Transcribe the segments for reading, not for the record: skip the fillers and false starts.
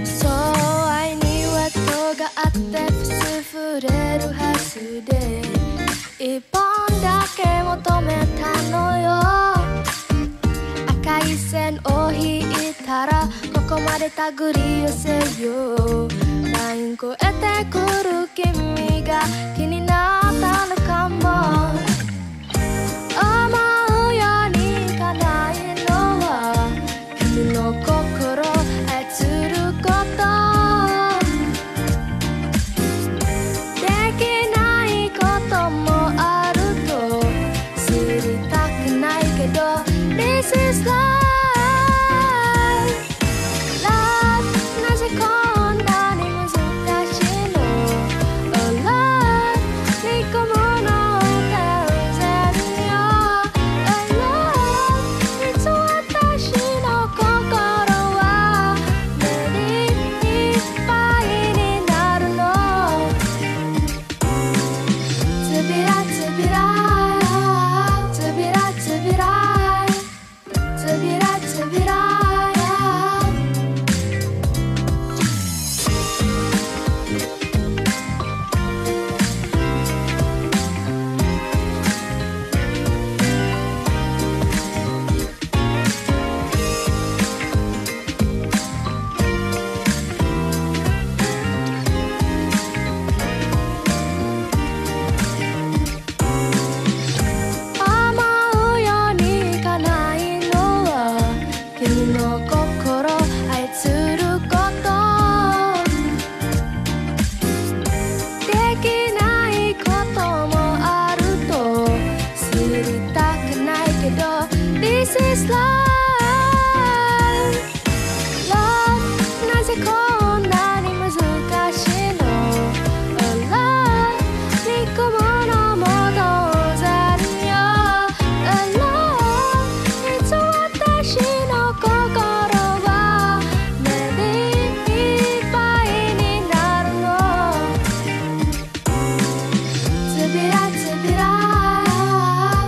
そう愛には戸があって触れるはずで一本だけ求めたのよ。赤い線を引いたらここまで手繰り寄せよう。ライン越えてくる君が気になったのかも。思うようにいかないのは君の心操ることできないこともあると知りたくないけど This is life Love なぜこんなに難しいの Oh love 煮込むの全然よ Oh love いつ私の心は目にいっぱいになるのつびらつびらつびらつびらつびらつびら思うようにいかないのは君の心操ることできないこともあると知りたくないけど This is life Love なぜこんなに難しいの Oh love 煮込むのも当然よ Oh love いつ私の心は目にいっぱいになるのつびらつびら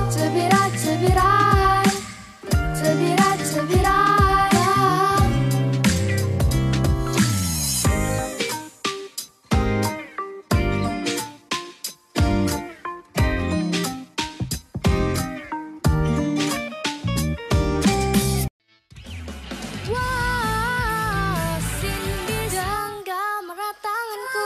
つびらつびらつびらつびらWah, Cindy genggam erat tanganku